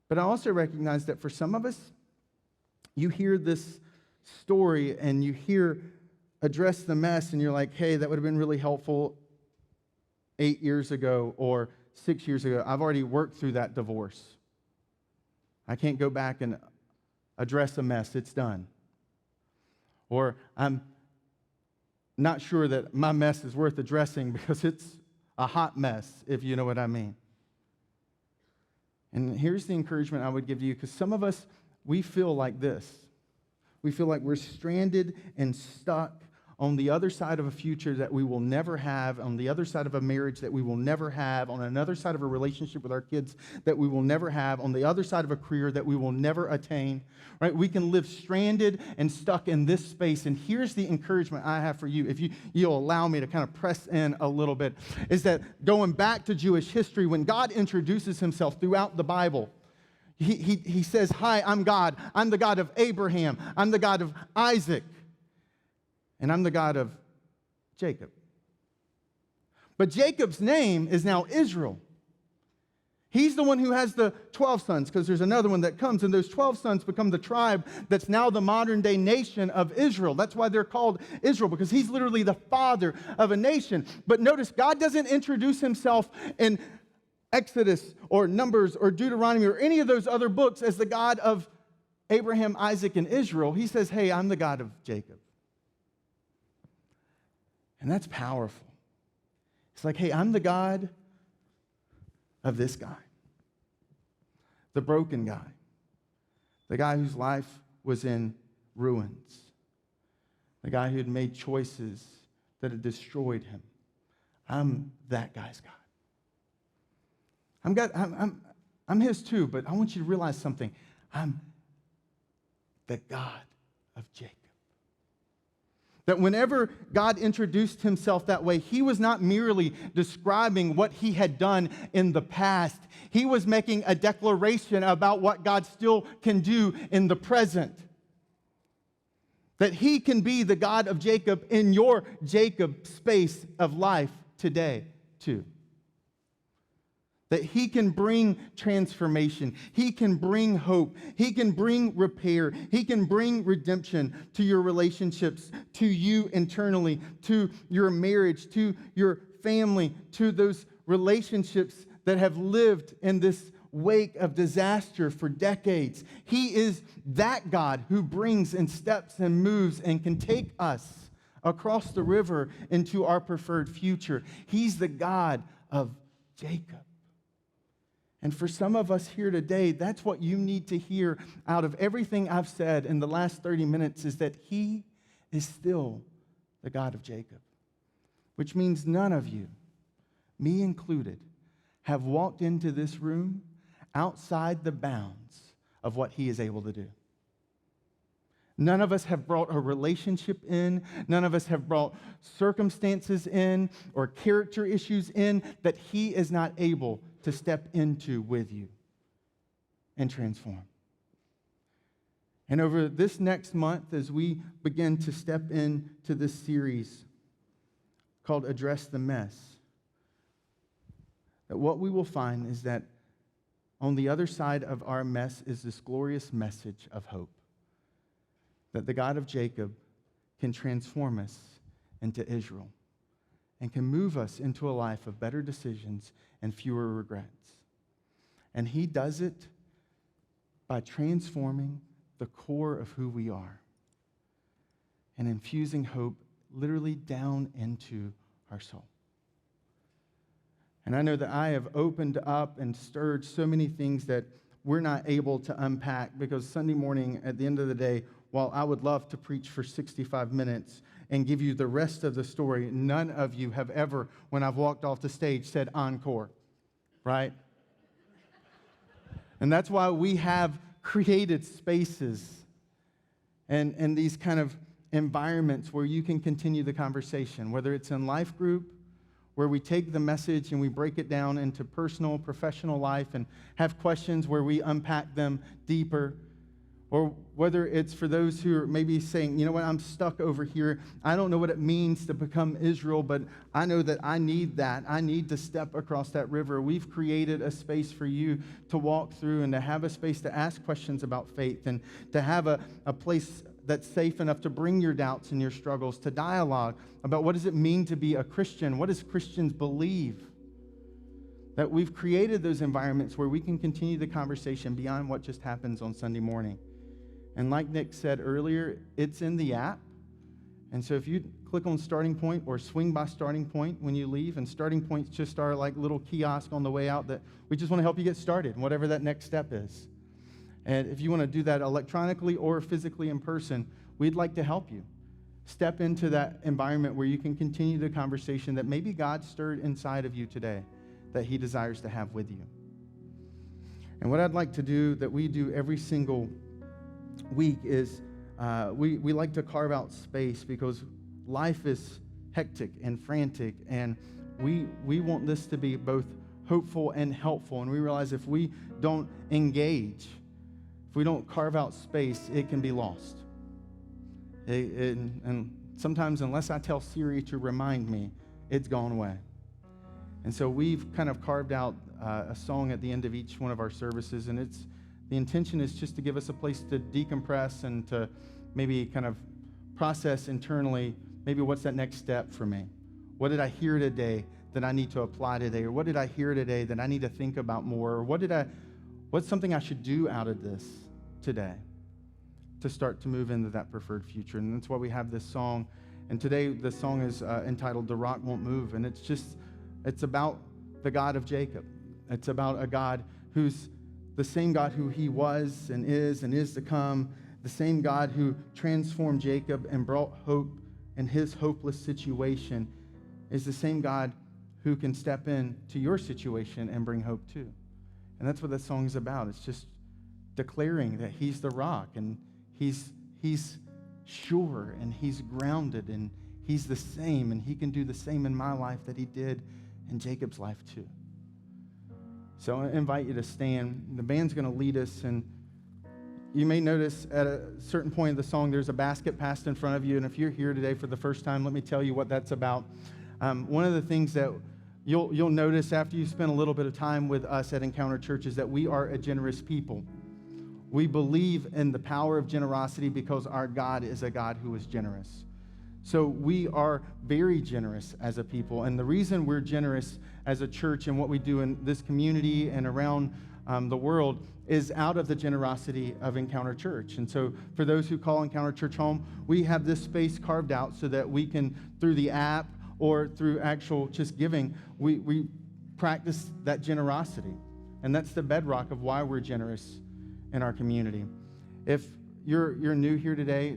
But I also recognize that for some of us, you hear this story and you hear address the mess, and you're like, hey, that would have been really helpful 8 years ago or 6 years ago. I've already worked through that divorce. I can't go back and address a mess. It's done. Or I'm not sure that my mess is worth addressing because it's a hot mess, if you know what I mean. And here's the encouragement I would give you, because some of us, we feel like this. We feel like we're stranded and stuck on the other side of a future that we will never have, on the other side of a marriage that we will never have, on another side of a relationship with our kids that we will never have, on the other side of a career that we will never attain, right? We can live stranded and stuck in this space. And here's the encouragement I have for you, if you'll allow me to kind of press in a little bit, is that going back to Jewish history, when God introduces himself throughout the Bible, he says, hi, I'm God. I'm the God of Abraham. I'm the God of Isaac. And I'm the God of Jacob. But Jacob's name is now Israel. He's the one who has the 12 sons, because there's another one that comes, and those 12 sons become the tribe that's now the modern-day nation of Israel. That's why they're called Israel, because he's literally the father of a nation. But notice, God doesn't introduce himself in Exodus or Numbers or Deuteronomy or any of those other books as the God of Abraham, Isaac, and Israel. He says, hey, I'm the God of Jacob. And that's powerful. It's like, hey, I'm the God of this guy, the broken guy, the guy whose life was in ruins, the guy who had made choices that had destroyed him. I'm that guy's God. I'm his too, but I want you to realize something. I'm the God of Jacob. That whenever God introduced himself that way, he was not merely describing what he had done in the past. He was making a declaration about what God still can do in the present. That he can be the God of Jacob in your Jacob space of life today, too. That he can bring transformation. He can bring hope. He can bring repair. He can bring redemption to your relationships, to you internally, to your marriage, to your family, to those relationships that have lived in this wake of disaster for decades. He is that God who brings and steps and moves and can take us across the river into our preferred future. He's the God of Jacob. And for some of us here today, that's what you need to hear out of everything I've said in the last 30 minutes, is that he is still the God of Jacob. Which means none of you, me included, have walked into this room outside the bounds of what he is able to do. None of us have brought a relationship in. None of us have brought circumstances in or character issues in that he is not able to step into with you and transform. And over this next month, as we begin to step into this series called Address the Mess, that what we will find is that on the other side of our mess is this glorious message of hope. That the God of Jacob can transform us into Israel and can move us into a life of better decisions and fewer regrets. And he does it by transforming the core of who we are and infusing hope literally down into our soul. And I know that I have opened up and stirred so many things that we're not able to unpack, because Sunday morning, at the end of the day, while I would love to preach for 65 minutes and give you the rest of the story, none of you have ever, when I've walked off the stage, said encore, right? And that's why we have created spaces and these kind of environments where you can continue the conversation, whether it's in life group, where we take the message and we break it down into personal, professional life and have questions where we unpack them deeper, or whether it's for those who are maybe saying, you know what, I'm stuck over here. I don't know what it means to become Israel, but I know that I need that. I need to step across that river. We've created a space for you to walk through and to have a space to ask questions about faith and to have a place that's safe enough to bring your doubts and your struggles, to dialogue about what does it mean to be a Christian? What does Christians believe? That we've created those environments where we can continue the conversation beyond what just happens on Sunday morning. And like Nick said earlier, it's in the app. And so if you click on Starting Point or swing by Starting Point when you leave, and Starting Point's just our like little kiosk on the way out that we just want to help you get started, whatever that next step is. And if you want to do that electronically or physically in person, we'd like to help you. Step into that environment where you can continue the conversation that maybe God stirred inside of you today that he desires to have with you. And what I'd like to do, that we do every single week, is we like to carve out space because life is hectic and frantic, and we want this to be both hopeful and helpful. And we realize if we don't engage, if we don't carve out space, it can be lost. And sometimes, unless I tell Siri to remind me, it's gone away. And so we've kind of carved out a song at the end of each one of our services, and the intention is just to give us a place to decompress and to maybe kind of process internally, maybe what's that next step for me? What did I hear today that I need to apply today? Or what did I hear today that I need to think about more? Or what's something I should do out of this today to start to move into that preferred future? And that's why we have this song. And today the song is entitled "The Rock Won't Move." And it's about the God of Jacob. It's about a God who's the same God who he was and is to come, the same God who transformed Jacob and brought hope in his hopeless situation, is the same God who can step into your situation and bring hope too. And that's what that song is about. It's just declaring that he's the rock, and he's sure, and he's grounded, and he's the same, and he can do the same in my life that he did in Jacob's life too. So I invite you to stand. The band's going to lead us, and you may notice at a certain point in the song there's a basket passed in front of you, and if you're here today for the first time, let me tell you what that's about. One of the things that you'll notice after you spend a little bit of time with us at Encounter Church is that we are a generous people. We believe in the power of generosity because our God is a God who is generous. So we are very generous as a people, and the reason we're generous as a church and what we do in this community and around the world is out of the generosity of Encounter Church. And so for those who call Encounter Church home, we have this space carved out so that we can, through the app or through actual just giving, we practice that generosity. And that's the bedrock of why we're generous in our community. If you're new here today,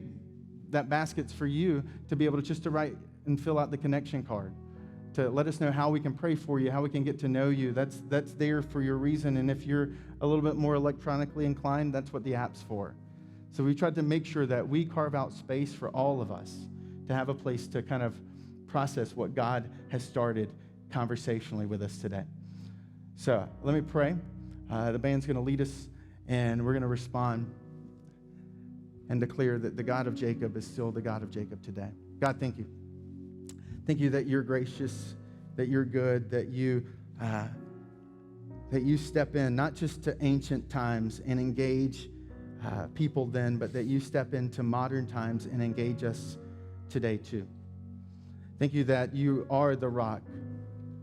that basket's for you to be able to write and fill out the connection card, to let us know how we can pray for you, how we can get to know you. That's there for your reason. And if you're a little bit more electronically inclined, that's what the app's for. So we tried to make sure that we carve out space for all of us to have a place to kind of process what God has started conversationally with us today. So let me pray. The band's going to lead us, and we're going to respond and declare that the God of Jacob is still the God of Jacob today. God, thank you. Thank you that you're gracious, that you're good, that you step in, not just to ancient times and engage people then, but that you step into modern times and engage us today too. Thank you that you are the rock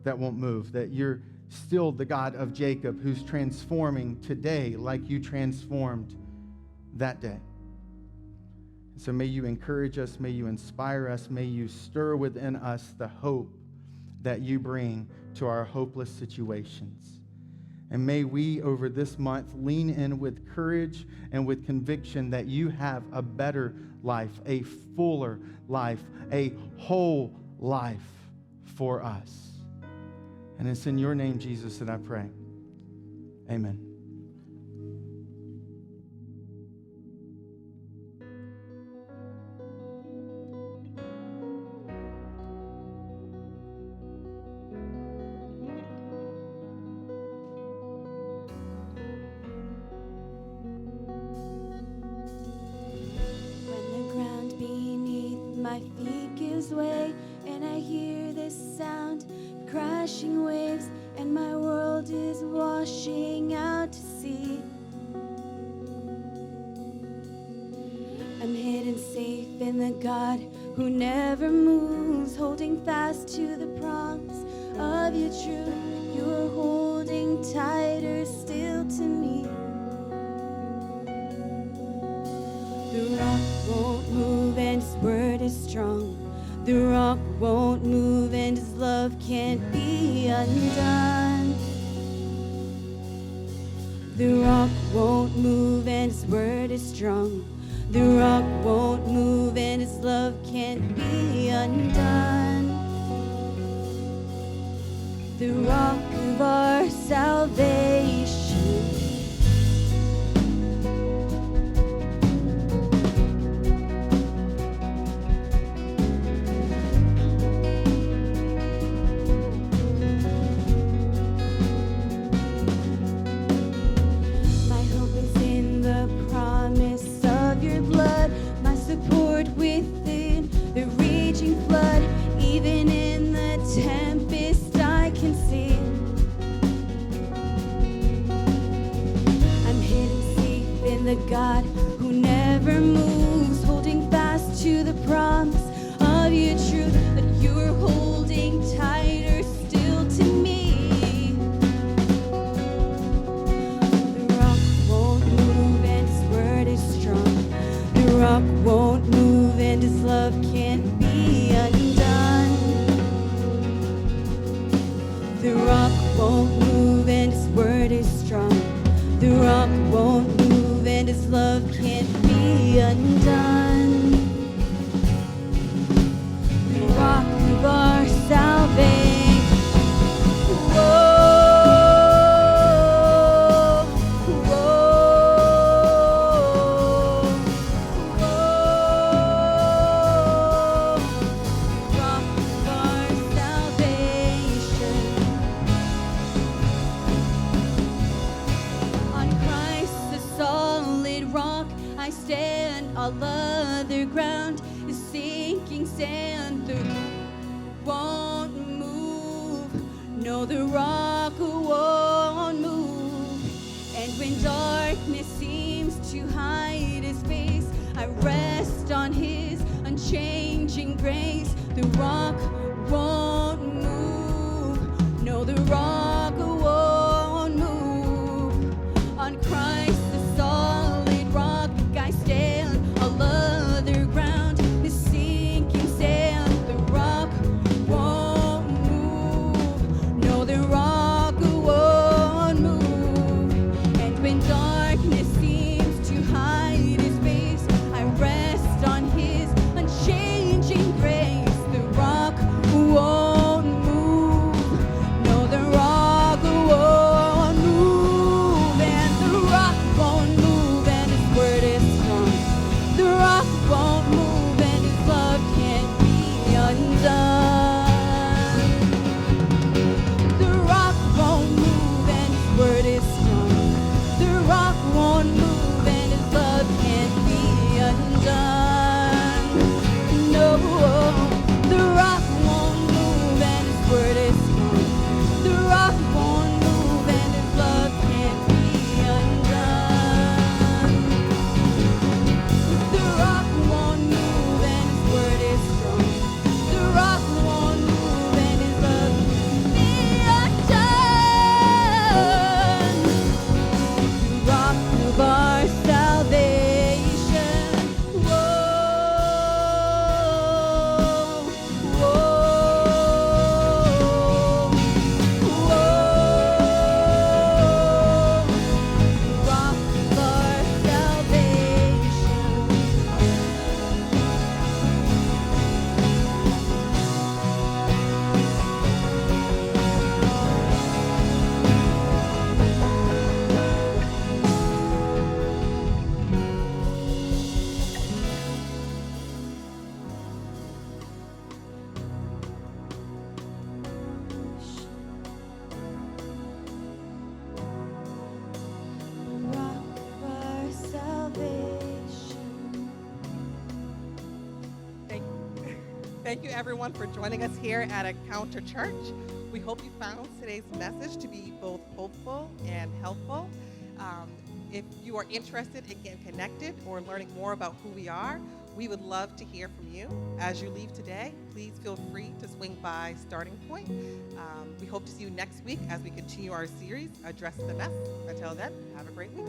that won't move, that you're still the God of Jacob who's transforming today like you transformed that day. So may you encourage us, may you inspire us, may you stir within us the hope that you bring to our hopeless situations. And may we, over this month, lean in with courage and with conviction that you have a better life, a fuller life, a whole life for us. And it's in your name, Jesus, that I pray. Amen. When the ground beneath my feet gives way, and I hear this sound, crashing waves, and my world is washing out to sea. I'm hidden safe in the God who never moves, holding fast to the promise of your truth. You're holding tighter still to me. The rock won't move and his word is strong. The rock won't move and his love can't be undone. The rock won't move and his word is strong. The rock won't move and his love love can't be undone. The rock of our salvation. My hope is in the promise of your blood, my support within the raging flood. Even in the tempest I can see. I'm hidden safe in the God who never moves, holding fast to the promise of your truth, that you're holding tighter still to me. The rock won't move and his word is strong. The rock won't move and his love can't be undone. The rock won't move and his word is strong. The rock won't move and his love can't be undone. The rock of our salvation. Whoa, whoa, whoa. Rock of our salvation. On Christ the solid rock I stand, all other ground is sinking sand. The won't move, no, the rock won't move. And when darkness seems to hide his face, I rest on his unchanging grace. The rock won't move, no, the rock won't move. On Christ the solid rock I stand, all other ground is sinking sand. The rock won't move, no, the rock won't move. And when darkness seems to hide his face, I rest on his unchanging grace. The rock won't move, no, the rock won't move. And the rock won't move and his word is strong. The rock won't move and his love can't be undone. The rock won't move and his word is strong. The rock won't move and his love can't be undone. No, the rock won't move and his word is strong. The rock won't move and his love can't be undone. The rock won't move and his word is strong. The rock won't move and his love can't be undone. The rock of our salvation. Whoa, whoa, whoa. Rock of our salvation. Rock of our salvation. Thank you, everyone, for joining us here at Encounter Church. We hope you found today's message to be both hopeful and helpful. If you are interested in getting connected or learning more about who we are, we would love to hear from you. As you leave today, please feel free to swing by Starting Point. We hope to see you next week as we continue our series, Address the Mess. Until then, have a great week.